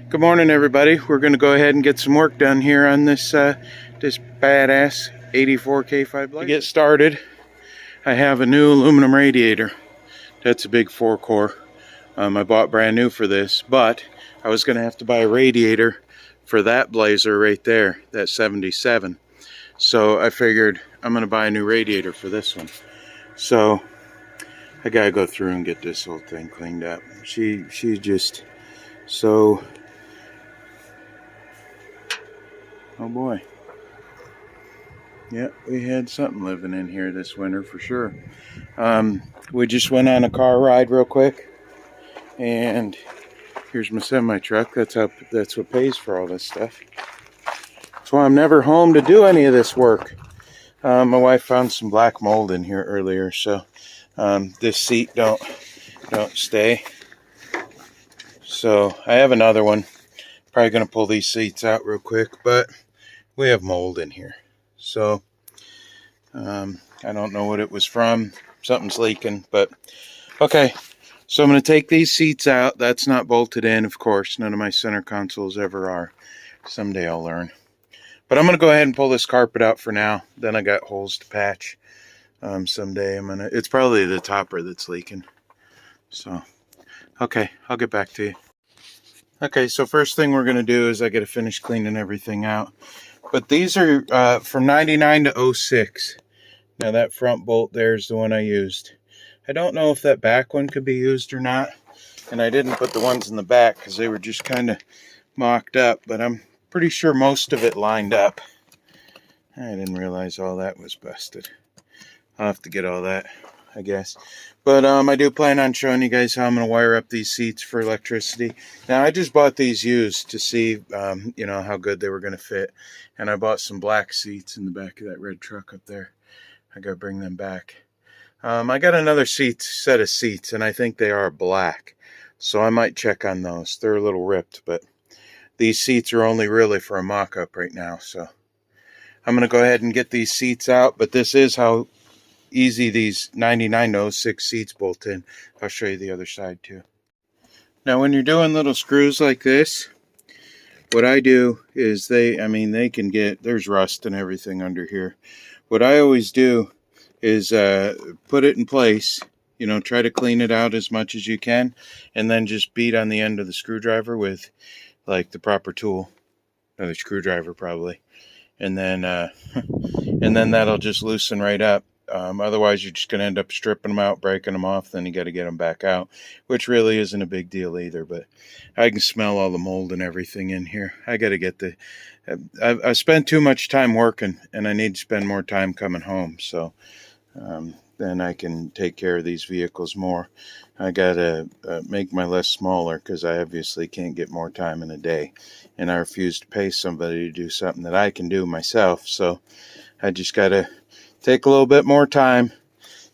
Good morning, everybody. We're going to go ahead and get some work done here on this this badass 84K5 Blazer. To get started, I have a new aluminum radiator. That's a big 4-core. I bought brand new for this, but I was going to have to buy a radiator for that Blazer right there, that 77. So I figured I'm going to buy a new radiator for this one. So I got to go through and get this whole thing cleaned up. She's just so... Oh boy. Yeah, we had something living in here this winter for sure. We just went on a car ride real quick, and here's my semi-truck. That's what pays for all this stuff. That's why I'm never home to do any of this work. My wife found some black mold in here earlier, so this seat don't stay. So I have another one. Probably gonna pull these seats out real quick, but we have mold in here. So I don't know what it was from. Something's leaking, but okay. So I'm going to take these seats out. That's not bolted in, of course. None of my center consoles ever are. Someday I'll learn. But I'm going to go ahead and pull this carpet out for now. Then I got holes to patch. Someday it's probably the topper that's leaking. So, okay, I'll get back to you. Okay, so first thing we're going to do is I got to finish cleaning everything out. But these are from 99 to 06. Now that front bolt there is the one I used. I don't know if that back one could be used or not. And I didn't put the ones in the back because they were just kind of mocked up. But I'm pretty sure most of it lined up. I didn't realize all that was busted. I'll have to get all that, I guess. But I do plan on showing you guys how I'm going to wire up these seats for electricity. Now, I just bought these used to see, you know, how good they were going to fit. And I bought some black seats in the back of that red truck up there. I got to bring them back. I got another set of seats, and I think they are black. So I might check on those. They're a little ripped, but these seats are only really for a mock-up right now. So I'm going to go ahead and get these seats out, but this is how easy these 99 to 06 seats bolt in. I'll show you the other side too. Now when you're doing little screws like this, what I do is they can get, there's rust and everything under here. What I always do is put it in place, you know, try to clean it out as much as you can, and then just beat on the end of the screwdriver with like the proper tool, another screwdriver probably, and then that'll just loosen right up. Otherwise, you're just going to end up stripping them out, breaking them off. Then you got to get them back out, which really isn't a big deal either. But I can smell all the mold and everything in here. I got to get I spent too much time working, and I need to spend more time coming home. So then I can take care of these vehicles more. I got to make my list smaller because I obviously can't get more time in a day. And I refuse to pay somebody to do something that I can do myself. So I just got to take a little bit more time.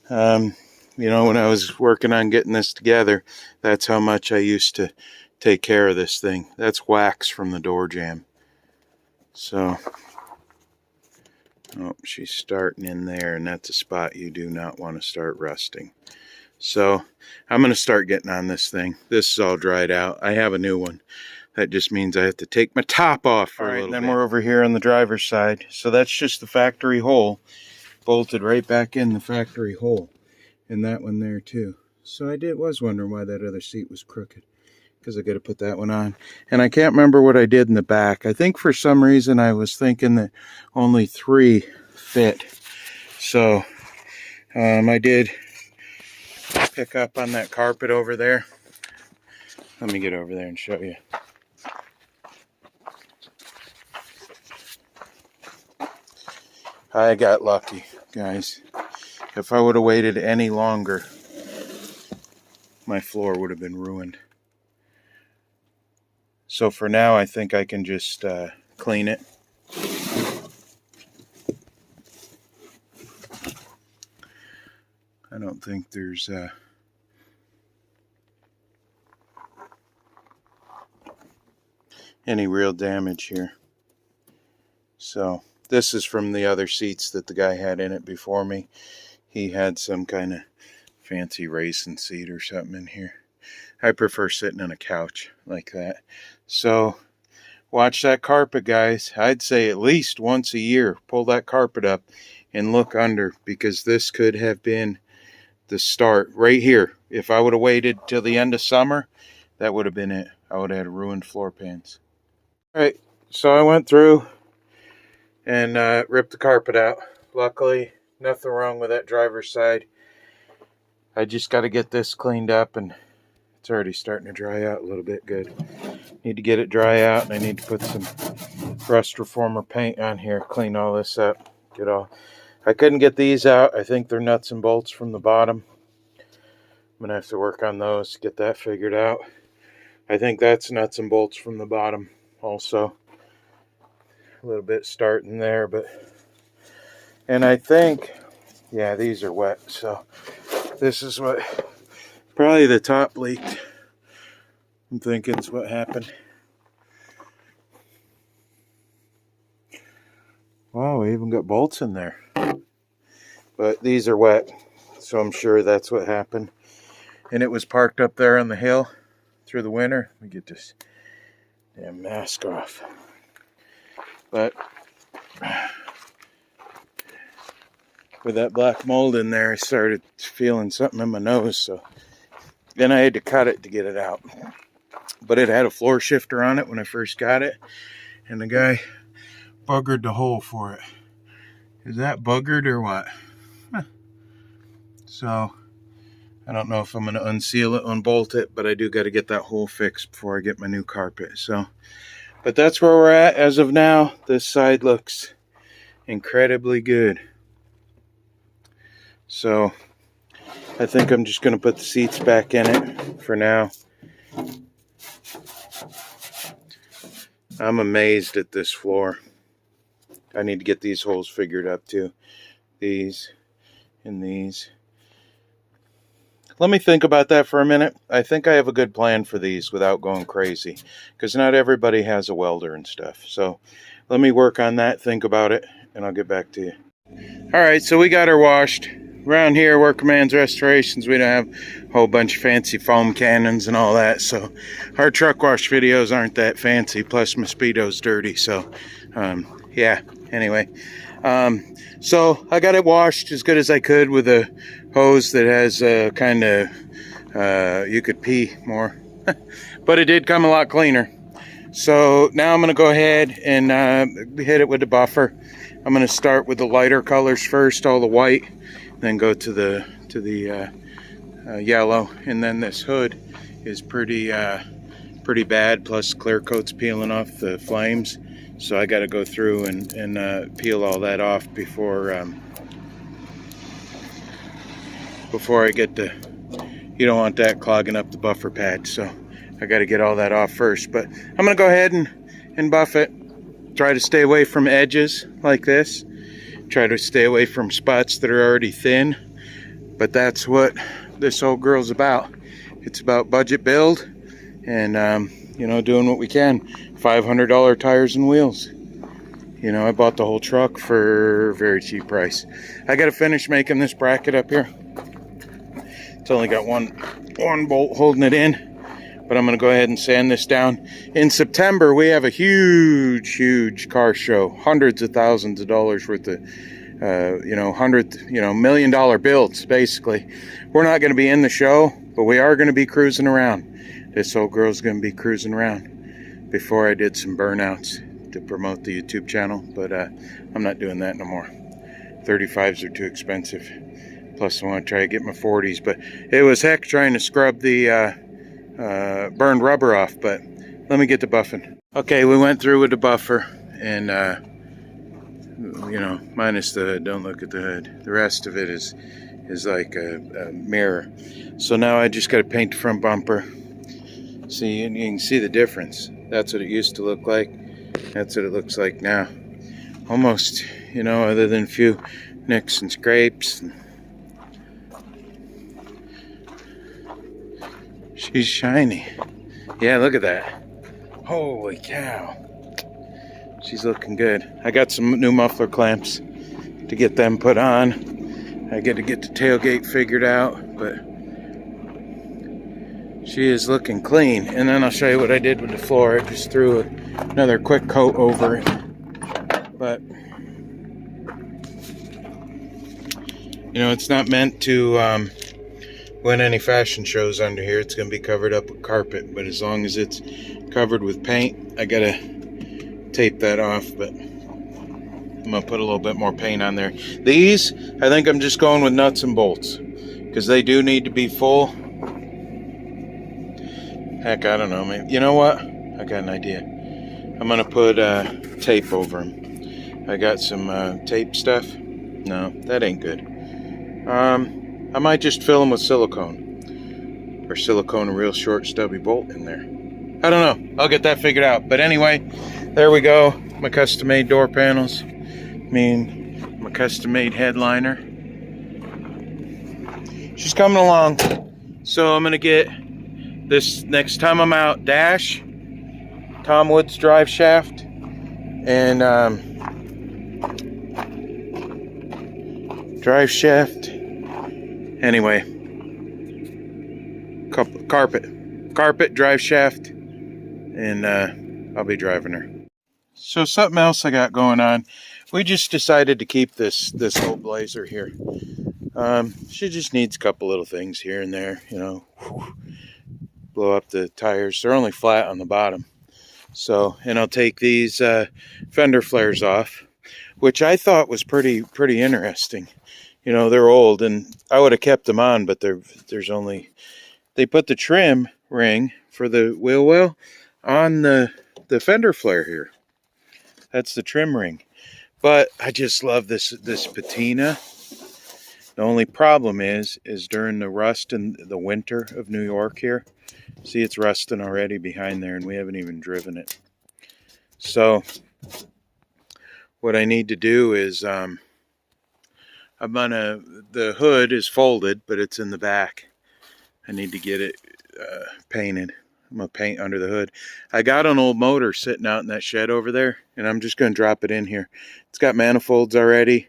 You know, when I was working on getting this together, that's how much I used to take care of this thing. That's wax from the door jamb. So, oh, she's starting in there, and that's a spot you do not want to start rusting. So, I'm going to start getting on this thing. This is all dried out. I have a new one. That just means I have to take my top off for a little bit. Then we're over here on the driver's side. So that's just the factory hole. Bolted right back in the factory hole, and that one there too. So I was wondering why that other seat was crooked, because I got to put that one on. And I can't remember what I did in the back. I think for some reason I was thinking that only 3 fit. So I did pick up on that carpet over there. Let me get over there and show you. I got lucky, guys. If I would have waited any longer, my floor would have been ruined. So for now, I think I can just clean it. I don't think there's any real damage here. So this is from the other seats that the guy had in it before me. He had some kind of fancy racing seat or something in here. I prefer sitting on a couch like that. So watch that carpet, guys. I'd say at least once a year, pull that carpet up and look under, because this could have been the start right here. If I would have waited till the end of summer, that would have been it. I would have had ruined floor pans. All right, so I went through and ripped the carpet out. Luckily, nothing wrong with that driver's side. I just got to get this cleaned up, and it's already starting to dry out a little bit. Good. Need to get it dry out, and I need to put some rust reformer paint on here, clean all this up, get all. I couldn't get these out. I think they're nuts and bolts from the bottom. I'm gonna have to work on those, get that figured out. I think that's nuts and bolts from the bottom also. A little bit starting there, but, and I think, yeah, these are wet, so this is what, probably the top leaked. I'm thinking is what happened. Wow, we even got bolts in there. But these are wet, so I'm sure that's what happened. And it was parked up there on the hill through the winter. Let me get this damn mask off. But with that black mold in there, I started feeling something in my nose. So then I had to cut it to get it out. But it had a floor shifter on it when I first got it. And the guy buggered the hole for it. Is that buggered or what? Huh. So I don't know if I'm going to unseal it, unbolt it, but I do got to get that hole fixed before I get my new carpet. So, but that's where we're at as of now. This side looks incredibly good. So I think I'm just going to put the seats back in it for now. I'm amazed at this floor. I need to get these holes figured up too. These and these. Let me think about that for a minute. I think I have a good plan for these without going crazy, because not everybody has a welder and stuff. So let me work on that, think about it, and I'll get back to you. All right, so we got her washed. Around here, Work Commands Restorations, we don't have a whole bunch of fancy foam cannons and all that. So our truck wash videos aren't that fancy. Plus, my Speedo's dirty. So, yeah, anyway. So I got it washed as good as I could with a hose that has kind of, you could pee more. But it did come a lot cleaner. So now I'm going to go ahead and hit it with the buffer. I'm going to start with the lighter colors first, all the white, then go to the yellow, and then this hood is pretty bad. Plus, clear coat's peeling off the flames, so I got to go through and peel all that off before I get the. You don't want that clogging up the buffer pad, so I got to get all that off first. But I'm gonna go ahead and buff it. Try to stay away from edges like this. Try to stay away from spots that are already thin. But that's what this old girl's about. It's about budget build and, you know, doing what we can. $500 tires and wheels. You know, I bought the whole truck for a very cheap price. I got to finish making this bracket up here. It's only got one bolt holding it in. But I'm going to go ahead and sand this down. In September, we have a huge car show. Hundreds of thousands of dollars worth of, $100 million builds, basically. We're not going to be in the show, but we are going to be cruising around. This old girl's going to be cruising around. Before I did some burnouts to promote the YouTube channel, but I'm not doing that no more. 35s are too expensive. Plus, I want to try to get my 40s, but it was heck trying to scrub the burned rubber off, but let me get the buffing. Okay, we went through with the buffer, and you know, minus the hood. Don't look at the hood. The rest of it is like a mirror. So now I just got to paint the front bumper. See, and you can see the difference. That's what it used to look like. That's what it looks like now. Almost, you know, other than a few nicks and scrapes. She's shiny. Yeah, look at that. Holy cow. She's looking good. I got some new muffler clamps to get them put on. I got to get the tailgate figured out, but She is looking clean. And then I'll show you what I did with the floor. I just threw another quick coat over it. But, you know, it's not meant to win any fashion shows under here. It's going to be covered up with carpet. But as long as it's covered with paint, I got to tape that off. But I'm going to put a little bit more paint on there. These, I think I'm just going with nuts and bolts, because they do need to be full. Heck, I don't know, man. You know what? I got an idea. I'm going to put tape over them. I got some tape stuff. No, that ain't good. I might just fill them with silicone. Or silicone a real short stubby bolt in there. I don't know. I'll get that figured out. But anyway, there we go. My custom-made door panels. My custom-made headliner. She's coming along. So I'm going to get this next time I'm out, dash, Tom Woods drive shaft, and drive shaft. Anyway, carpet, drive shaft, and I'll be driving her. So something else I got going on. We just decided to keep this old Blazer here. She just needs a couple little things here and there, you know. Blow up the tires. They're only flat on the bottom. So, and I'll take these fender flares off, which I thought was pretty interesting. You know, they're old, and I would have kept them on, but there's only, they put the trim ring for the wheel well on the fender flare here. That's the trim ring. But I just love this patina. The only problem is during the rust and the winter of New York here. See, it's rusting already behind there, and we haven't even driven it. So what I need to do is the hood is folded, but it's in the back. I need to get it painted. I'm going to paint under the hood. I got an old motor sitting out in that shed over there, and I'm just going to drop it in here. It's got manifolds already.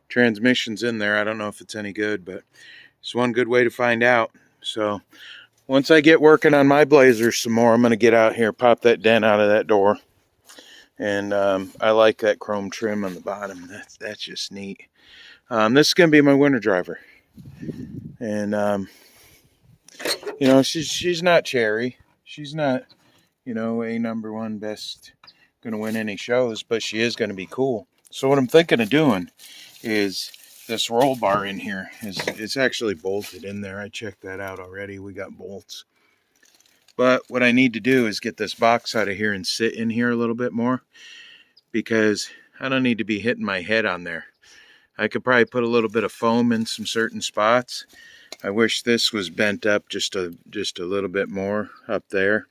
Transmission's in there. I don't know if it's any good, but it's one good way to find out. So once I get working on my Blazer some more, I'm going to get out here, pop that dent out of that door. And I like that chrome trim on the bottom. That's just neat. This is going to be my winter driver. And, you know, she's not cherry. She's not, you know, a #1 best, going to win any shows, but she is going to be cool. So what I'm thinking of doing is this roll bar in here. It's actually bolted in there. I checked that out already. We got bolts. But what I need to do is get this box out of here and sit in here a little bit more, because I don't need to be hitting my head on there. I could probably put a little bit of foam in some certain spots. I wish this was bent up just a little bit more up there.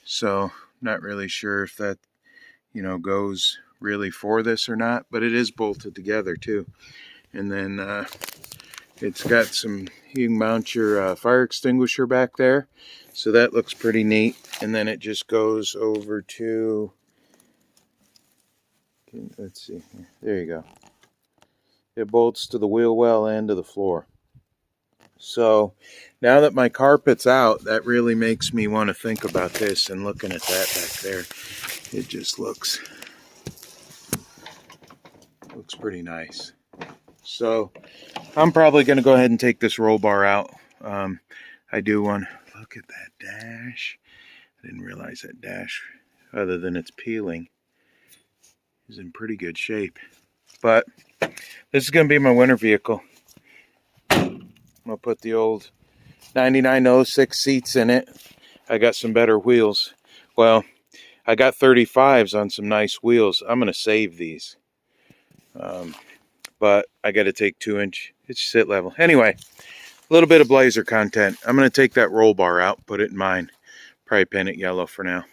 So not really sure if that, you know, goes really for this or not, but it is bolted together too. And then it's got some, you can mount your fire extinguisher back there, so that looks pretty neat. And then it just goes over to, let's see here, there you go. It bolts to the wheel well and to the floor. So now that my carpet's out, that really makes me want to think about this. And looking at that back there, it just looks pretty nice. So I'm probably going to go ahead and take this roll bar out. I do want to look at that dash. I didn't realize that dash, other than it's peeling, is in pretty good shape. But this is going to be my winter vehicle. I'm going to put the old 9906 seats in it. I got some better wheels. Well, I got 35s on some nice wheels. I'm going to save these. But I got to take 2-inch. It's sit level. Anyway, a little bit of Blazer content. I'm going to take that roll bar out, put it in mine. Probably paint it yellow for now.